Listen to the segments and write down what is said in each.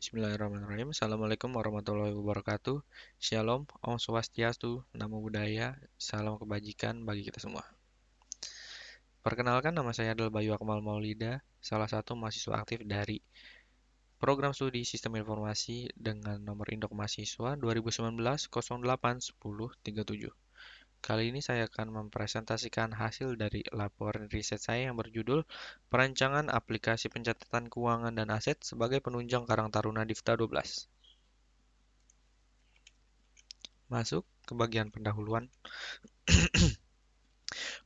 Bismillahirrahmanirrahim. Assalamualaikum warahmatullahi wabarakatuh. Shalom, Om Swastiastu, Namo Buddhaya, salam kebajikan bagi kita semua. Perkenalkan, nama saya adalah Bayu Akmal Maulida, salah satu mahasiswa aktif dari Program Studi Sistem Informasi dengan nomor induk mahasiswa 2019-08-10-37. Kali ini saya akan mempresentasikan hasil dari laporan riset saya yang berjudul Perancangan Aplikasi Pencatatan Keuangan dan Aset sebagai Penunjang Karang Taruna Difta 12. Masuk ke bagian pendahuluan.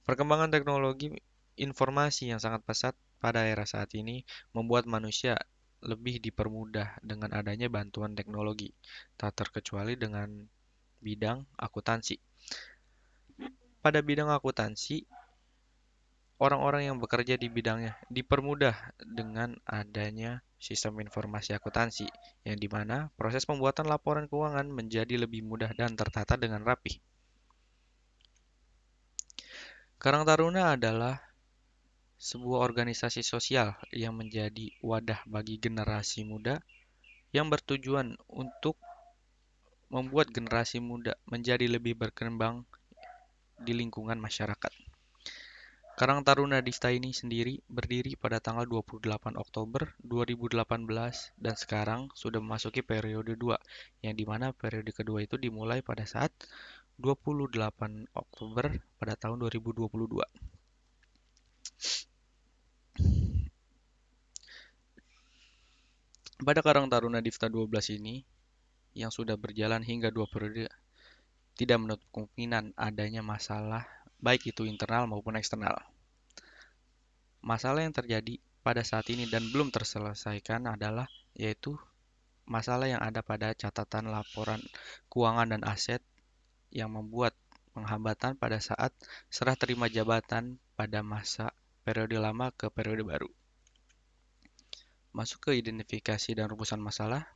Perkembangan teknologi informasi yang sangat pesat pada era saat ini membuat manusia lebih dipermudah dengan adanya bantuan teknologi, tak terkecuali dengan bidang akuntansi. Pada bidang akuntansi, orang-orang yang bekerja di bidangnya dipermudah dengan adanya sistem informasi akuntansi, yang dimana proses pembuatan laporan keuangan menjadi lebih mudah dan tertata dengan rapi. Karang Taruna adalah sebuah organisasi sosial yang menjadi wadah bagi generasi muda yang bertujuan untuk membuat generasi muda menjadi lebih berkembang di lingkungan masyarakat. Karang Taruna Difta ini sendiri berdiri pada tanggal 28 Oktober 2018 dan sekarang sudah memasuki periode 2, yang dimana periode kedua itu dimulai pada saat 28 Oktober pada tahun 2022. Pada Karang Taruna Difta 12 ini, yang sudah berjalan hingga 2 periode, tidak menutup kemungkinan adanya masalah baik itu internal maupun eksternal. Masalah yang terjadi pada saat ini dan belum terselesaikan adalah yaitu masalah yang ada pada catatan laporan keuangan dan aset yang membuat penghambatan pada saat serah terima jabatan pada masa periode lama ke periode baru. Masuk ke identifikasi dan rumusan masalah.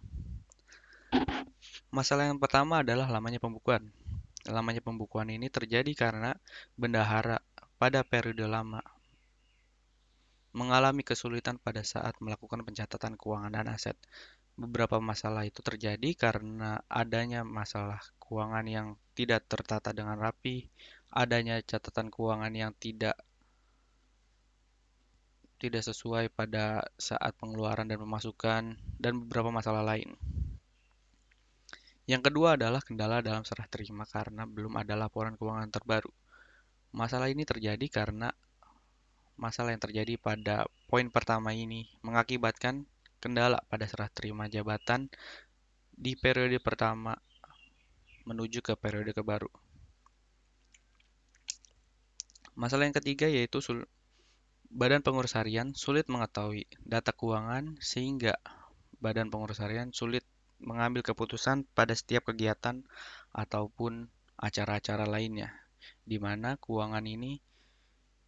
Masalah yang pertama adalah lamanya pembukuan. Lamanya pembukuan ini terjadi karena bendahara pada periode lama mengalami kesulitan pada saat melakukan pencatatan keuangan dan aset. Beberapa masalah itu terjadi karena adanya masalah keuangan yang tidak tertata dengan rapi, adanya catatan keuangan yang tidak sesuai pada saat pengeluaran dan pemasukan, dan beberapa masalah lain. Yang kedua adalah kendala dalam serah terima karena belum ada laporan keuangan terbaru. Masalah ini terjadi karena masalah yang terjadi pada poin pertama ini mengakibatkan kendala pada serah terima jabatan di periode pertama menuju ke periode kebaru. Masalah yang ketiga yaitu Badan Pengurus Harian sulit mengetahui data keuangan sehingga Badan Pengurus Harian sulit mengambil keputusan pada setiap kegiatan ataupun acara-acara lainnya, di mana keuangan ini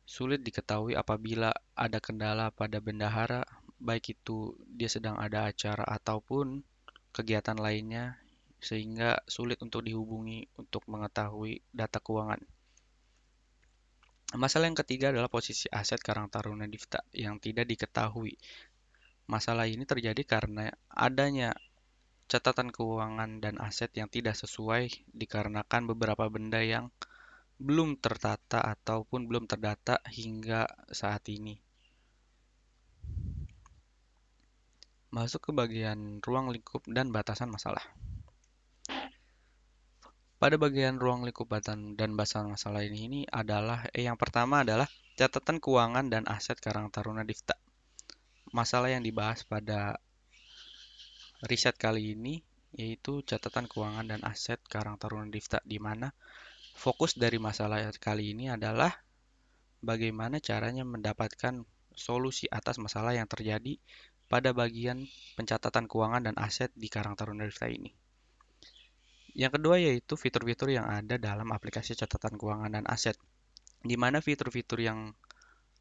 sulit diketahui apabila ada kendala pada bendahara, baik itu dia sedang ada acara ataupun kegiatan lainnya, sehingga sulit untuk dihubungi untuk mengetahui data keuangan. Masalah yang ketiga adalah posisi aset Karang Taruna Difta yang tidak diketahui. Masalah ini terjadi karena adanya catatan keuangan dan aset yang tidak sesuai dikarenakan beberapa benda yang belum tertata ataupun belum terdata hingga saat ini. Masuk ke bagian ruang lingkup dan batasan masalah. Pada bagian ruang lingkup dan batasan masalah ini adalah yang pertama adalah catatan keuangan dan aset Karang Taruna Difta. Masalah yang dibahas pada riset kali ini yaitu catatan keuangan dan aset Karang Taruna Difta, di mana fokus dari masalah kali ini adalah bagaimana caranya mendapatkan solusi atas masalah yang terjadi pada bagian pencatatan keuangan dan aset di Karang Taruna Difta ini. Yang kedua yaitu fitur-fitur yang ada dalam aplikasi catatan keuangan dan aset, di mana fitur-fitur yang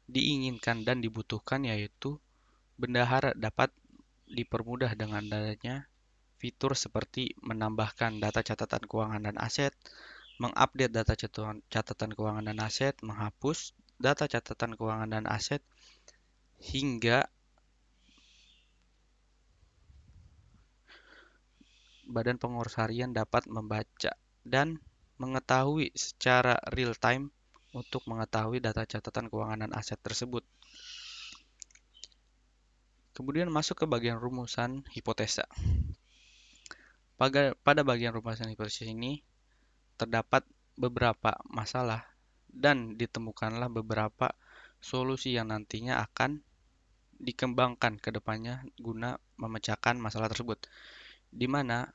diinginkan dan dibutuhkan yaitu bendahara dapat dipermudah dengan adanya fitur seperti menambahkan data catatan keuangan dan aset, mengupdate data catatan keuangan dan aset, menghapus data catatan keuangan dan aset, hingga Badan Pengurus Harian dapat membaca dan mengetahui secara real time untuk mengetahui data catatan keuangan dan aset tersebut. Kemudian masuk ke bagian rumusan hipotesa. Pada bagian rumusan hipotesa ini terdapat beberapa masalah dan ditemukanlah beberapa solusi yang nantinya akan dikembangkan ke depannya guna memecahkan masalah tersebut. Di mana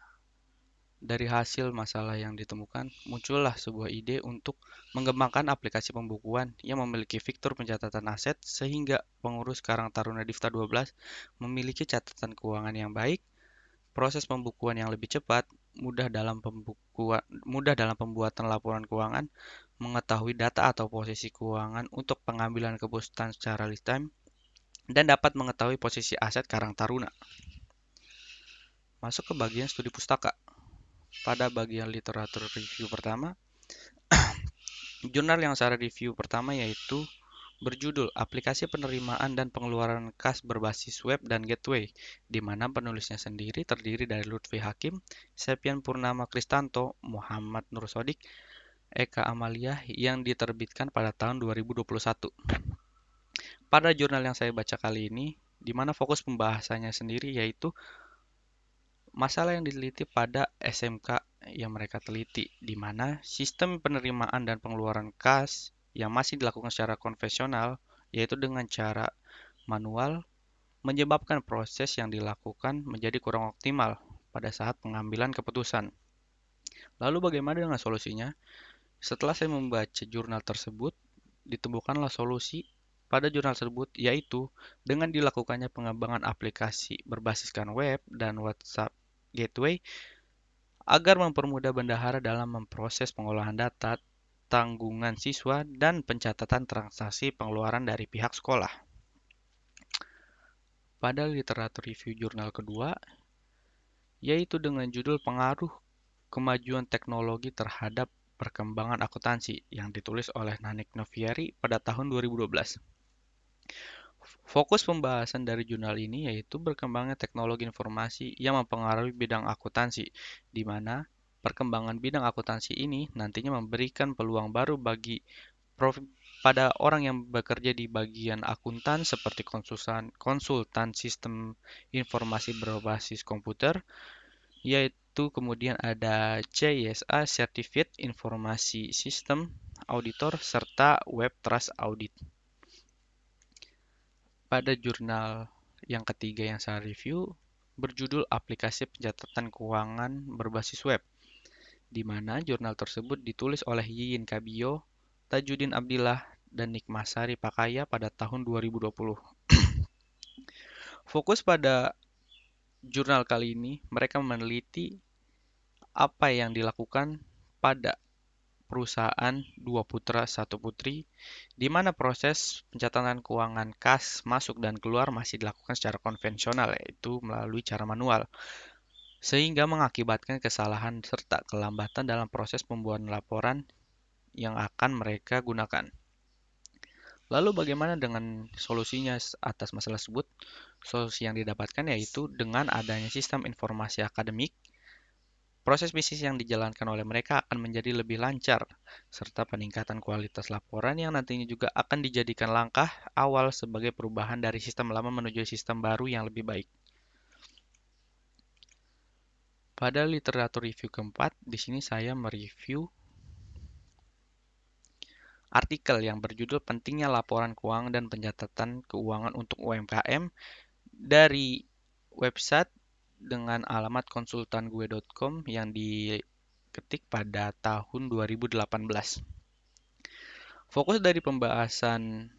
dari hasil masalah yang ditemukan, muncullah sebuah ide untuk mengembangkan aplikasi pembukuan yang memiliki fitur pencatatan aset sehingga pengurus Karang Taruna Divta 12 memiliki catatan keuangan yang baik, proses pembukuan yang lebih cepat, mudah dalam pembuatan laporan keuangan, mengetahui data atau posisi keuangan untuk pengambilan keputusan secara real time, dan dapat mengetahui posisi aset Karang Taruna. Masuk ke bagian studi pustaka. Pada bagian literatur review pertama, jurnal yang saya review pertama yaitu berjudul Aplikasi Penerimaan dan Pengeluaran Kas Berbasis Web dan Gateway, di mana penulisnya sendiri terdiri dari Lutfi Hakim, Septian Purnama Kristanto, Muhammad Nur Sodik, Eka Amalia yang diterbitkan pada tahun 2021. Pada jurnal yang saya baca kali ini, di mana fokus pembahasannya sendiri yaitu masalah yang diteliti pada SMK yang mereka teliti, di mana sistem penerimaan dan pengeluaran kas yang masih dilakukan secara konvensional, yaitu dengan cara manual, menyebabkan proses yang dilakukan menjadi kurang optimal pada saat pengambilan keputusan. Lalu bagaimana dengan solusinya? Setelah saya membaca jurnal tersebut, ditemukanlah solusi pada jurnal tersebut, yaitu dengan dilakukannya pengembangan aplikasi berbasiskan web dan WhatsApp Gateway agar mempermudah bendahara dalam memproses pengolahan data, tanggungan siswa, dan pencatatan transaksi pengeluaran dari pihak sekolah. Pada literatur review jurnal kedua, yaitu dengan judul Pengaruh Kemajuan Teknologi Terhadap Perkembangan Akuntansi yang ditulis oleh Nanik Noviari pada tahun 2012. Fokus pembahasan dari jurnal ini yaitu berkembangnya teknologi informasi yang mempengaruhi bidang akuntansi, di mana perkembangan bidang akuntansi ini nantinya memberikan peluang baru bagi pada orang yang bekerja di bagian akuntan seperti konsultan sistem informasi berbasis komputer, yaitu kemudian ada CISA Certificate Informasi System Auditor serta Web Trust Audit. Pada jurnal yang ketiga yang saya review berjudul Aplikasi Pencatatan Keuangan Berbasis Web, di mana jurnal tersebut ditulis oleh Yiyin Kabio, Tajudin Abdillah, dan Nikmasari Pakaya pada tahun 2020. Fokus pada jurnal kali ini, mereka meneliti apa yang dilakukan pada perusahaan dua putra satu putri, di mana proses pencatatan keuangan kas masuk dan keluar masih dilakukan secara konvensional, yaitu melalui cara manual, sehingga mengakibatkan kesalahan serta kelambatan dalam proses pembuatan laporan yang akan mereka gunakan. Lalu bagaimana dengan solusinya atas masalah tersebut? Solusi yang didapatkan yaitu dengan adanya sistem informasi akademik, proses bisnis yang dijalankan oleh mereka akan menjadi lebih lancar, serta peningkatan kualitas laporan yang nantinya juga akan dijadikan langkah awal sebagai perubahan dari sistem lama menuju sistem baru yang lebih baik. Pada literatur review keempat, di sini saya mereview artikel yang berjudul Pentingnya Laporan Keuangan dan Pencatatan Keuangan untuk UMKM dari website dengan alamat konsultangue.com yang diketik pada tahun 2018. Fokus dari pembahasan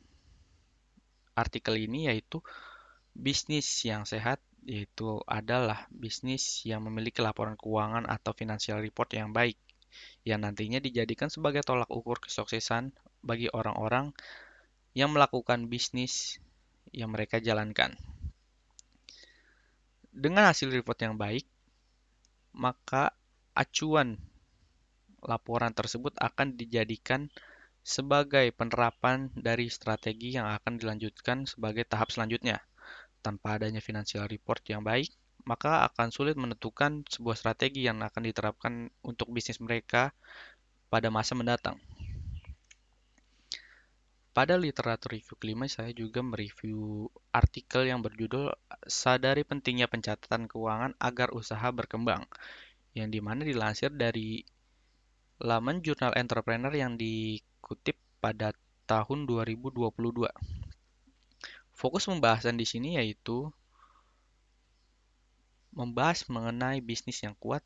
artikel ini yaitu bisnis yang sehat, yaitu adalah bisnis yang memiliki laporan keuangan atau financial report yang baik, yang nantinya dijadikan sebagai tolak ukur kesuksesan bagi orang-orang yang melakukan bisnis yang mereka jalankan. Dengan hasil report yang baik, maka acuan laporan tersebut akan dijadikan sebagai penerapan dari strategi yang akan dilanjutkan sebagai tahap selanjutnya. Tanpa adanya financial report yang baik, maka akan sulit menentukan sebuah strategi yang akan diterapkan untuk bisnis mereka pada masa mendatang. Pada literatur review kelima, saya juga mereview artikel yang berjudul "Sadari Pentingnya Pencatatan Keuangan Agar Usaha Berkembang", yang dimana dilansir dari laman jurnal Entrepreneur yang dikutip pada tahun 2022. Fokus pembahasan di sini yaitu membahas mengenai bisnis yang kuat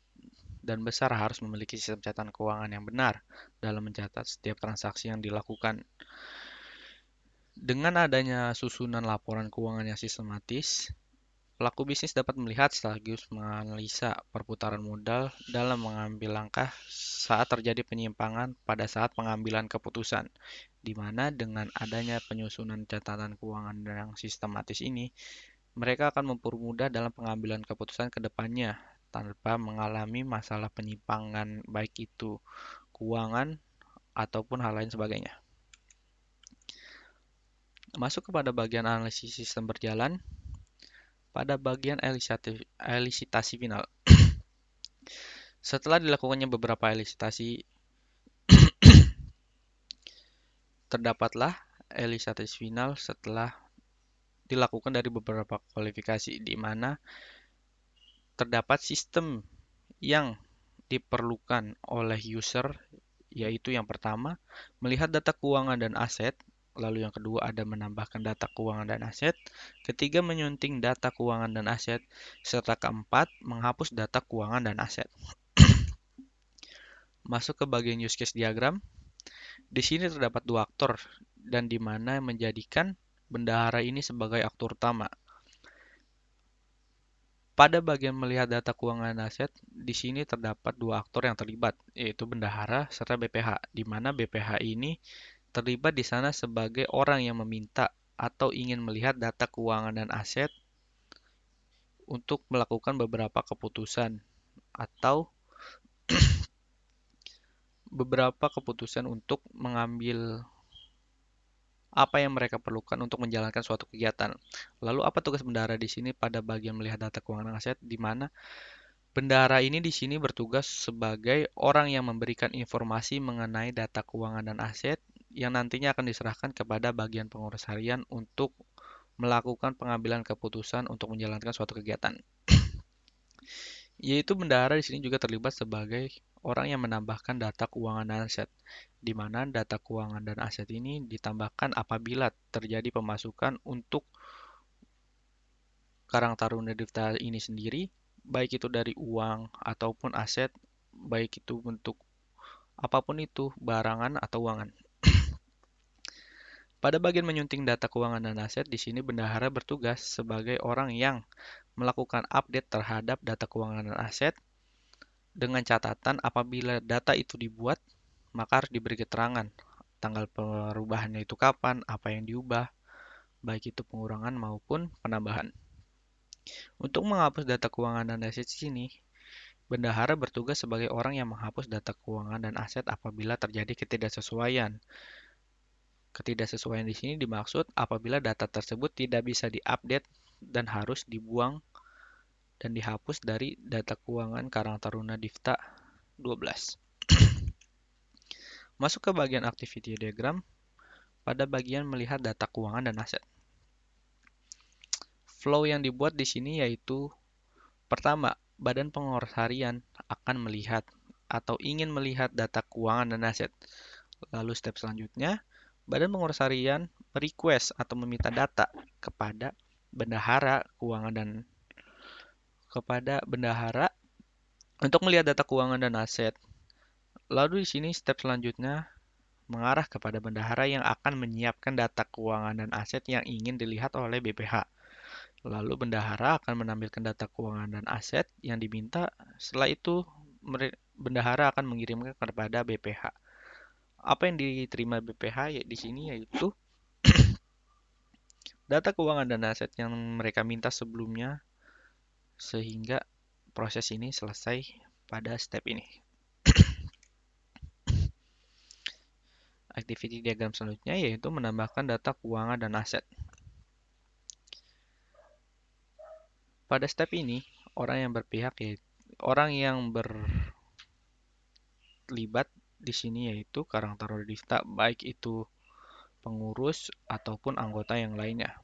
dan besar harus memiliki sistem catatan keuangan yang benar dalam mencatat setiap transaksi yang dilakukan. Dengan adanya susunan laporan keuangan yang sistematis, pelaku bisnis dapat melihat sekaligus menganalisa perputaran modal dalam mengambil langkah saat terjadi penyimpangan pada saat pengambilan keputusan, di mana dengan adanya penyusunan catatan keuangan yang sistematis ini, mereka akan mempermudah dalam pengambilan keputusan ke depannya tanpa mengalami masalah penyimpangan baik itu keuangan ataupun hal lain sebagainya. Masuk kepada bagian analisis sistem berjalan, pada bagian elisitasi final. Setelah dilakukannya beberapa elisitasi, terdapatlah elisitasi final setelah dilakukan dari beberapa kualifikasi, di mana terdapat sistem yang diperlukan oleh user, yaitu yang pertama, melihat data keuangan dan aset, lalu yang kedua ada menambahkan data keuangan dan aset, ketiga menyunting data keuangan dan aset, serta keempat menghapus data keuangan dan aset. Masuk ke bagian use case diagram. Di sini terdapat dua aktor dan di mana menjadikan bendahara ini sebagai aktor utama. Pada bagian melihat data keuangan dan aset, di sini terdapat dua aktor yang terlibat, yaitu bendahara serta BPH, di mana BPH ini terlibat di sana sebagai orang yang meminta atau ingin melihat data keuangan dan aset untuk melakukan beberapa keputusan atau beberapa keputusan untuk mengambil apa yang mereka perlukan untuk menjalankan suatu kegiatan. Lalu apa tugas bendahara di sini pada bagian melihat data keuangan dan aset, di mana bendahara ini di sini bertugas sebagai orang yang memberikan informasi mengenai data keuangan dan aset yang nantinya akan diserahkan kepada bagian pengurus harian untuk melakukan pengambilan keputusan untuk menjalankan suatu kegiatan. Yaitu bendahara di sini juga terlibat sebagai orang yang menambahkan data keuangan dan aset, di mana data keuangan dan aset ini ditambahkan apabila terjadi pemasukan untuk Karang Taruna Divta ini sendiri, baik itu dari uang ataupun aset, baik itu bentuk apapun itu, barangan atau uangan. Pada bagian menyunting data keuangan dan aset, di sini bendahara bertugas sebagai orang yang melakukan update terhadap data keuangan dan aset dengan catatan apabila data itu dibuat, maka harus diberi keterangan tanggal perubahannya itu kapan, apa yang diubah, baik itu pengurangan maupun penambahan. Untuk menghapus data keuangan dan aset di sini, bendahara bertugas sebagai orang yang menghapus data keuangan dan aset apabila terjadi ketidaksesuaian. Ketidaksesuaian di sini dimaksud apabila data tersebut tidak bisa diupdate dan harus dibuang dan dihapus dari data keuangan Karang Taruna Divta 12. Masuk ke bagian activity diagram pada bagian melihat data keuangan dan aset. Flow yang dibuat di sini yaitu pertama, badan pengurus harian akan melihat atau ingin melihat data keuangan dan aset. Lalu step selanjutnya, badan pengurus harian merequest atau meminta data kepada bendahara keuangan dan kepada bendahara untuk melihat data keuangan dan aset. Lalu di sini step selanjutnya mengarah kepada bendahara yang akan menyiapkan data keuangan dan aset yang ingin dilihat oleh BPH. Lalu bendahara akan menampilkan data keuangan dan aset yang diminta. Setelah itu bendahara akan mengirimkan kepada BPH. Apa yang diterima BPH ya di sini yaitu data keuangan dan aset yang mereka minta sebelumnya sehingga proses ini selesai pada step ini. Activity diagram selanjutnya yaitu menambahkan data keuangan dan aset. Pada step ini, orang yang berpihak yaitu orang yang berlibat di sini yaitu Karang Taruna Difta, baik itu pengurus ataupun anggota yang lainnya.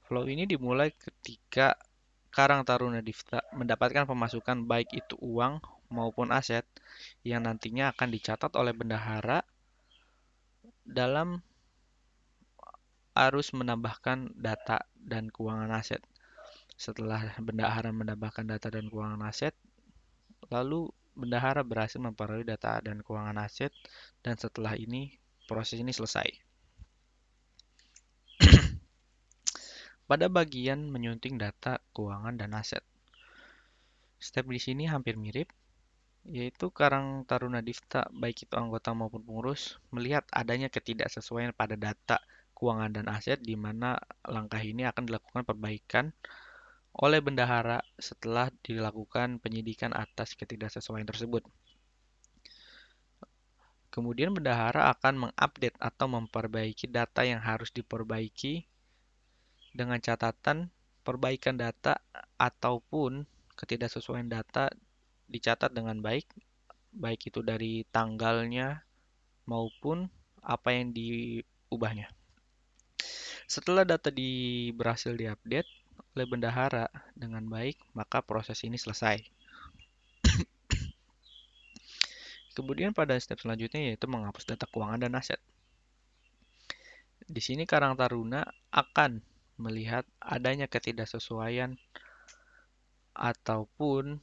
Flow ini dimulai ketika Karang Taruna Difta mendapatkan pemasukan baik itu uang maupun aset yang nantinya akan dicatat oleh bendahara dalam arus menambahkan data dan keuangan aset. Setelah bendahara menambahkan data dan keuangan aset, lalu bendahara berhasil memperoleh data dan keuangan aset, dan setelah ini proses ini selesai. Pada bagian menyunting data keuangan dan aset, step di sini hampir mirip, yaitu Karang Taruna Difta, baik itu anggota maupun pengurus, melihat adanya ketidaksesuaian pada data keuangan dan aset, di mana langkah ini akan dilakukan perbaikan oleh bendahara setelah dilakukan penyidikan atas ketidaksesuaian tersebut. Kemudian bendahara akan mengupdate atau memperbaiki data yang harus diperbaiki dengan catatan perbaikan data ataupun ketidaksesuaian data dicatat dengan baik, baik itu dari tanggalnya maupun apa yang diubahnya. Setelah data berhasil diupdate oleh bendahara dengan baik, maka proses ini selesai. Kemudian pada step selanjutnya yaitu menghapus data keuangan dan aset. Di sini Karang Taruna akan melihat adanya ketidaksesuaian ataupun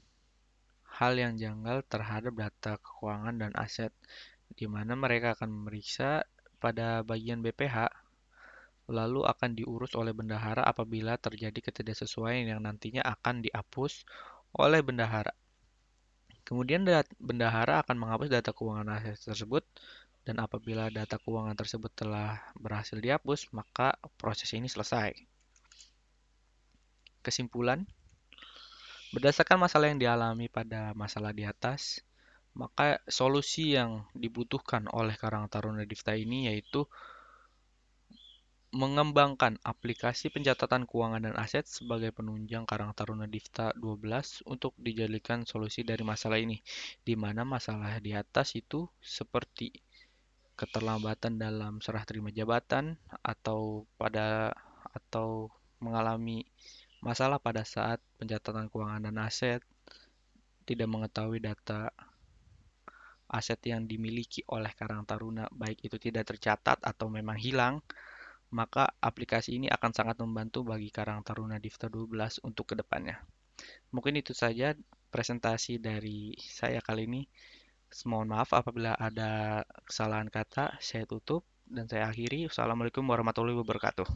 hal yang janggal terhadap data keuangan dan aset, di mana mereka akan memeriksa pada bagian BPH, lalu akan diurus oleh bendahara apabila terjadi ketidaksesuaian yang nantinya akan dihapus oleh bendahara. Kemudian bendahara akan menghapus data keuangan aset tersebut, dan apabila data keuangan tersebut telah berhasil dihapus, maka proses ini selesai. Kesimpulan, berdasarkan masalah yang dialami pada masalah di atas, maka solusi yang dibutuhkan oleh Karang Taruna Difta ini yaitu mengembangkan aplikasi pencatatan keuangan dan aset sebagai penunjang Karang Taruna Difta 12 untuk dijadikan solusi dari masalah ini, di mana masalah di atas itu seperti keterlambatan dalam serah terima jabatan atau mengalami masalah pada saat pencatatan keuangan dan aset, tidak mengetahui data aset yang dimiliki oleh Karang Taruna baik itu tidak tercatat atau memang hilang, maka aplikasi ini akan sangat membantu bagi Karang Taruna Difta 12 untuk kedepannya. Mungkin itu saja presentasi dari saya kali ini. Mohon maaf apabila ada kesalahan kata. Saya tutup dan saya akhiri. Wassalamualaikum warahmatullahi wabarakatuh.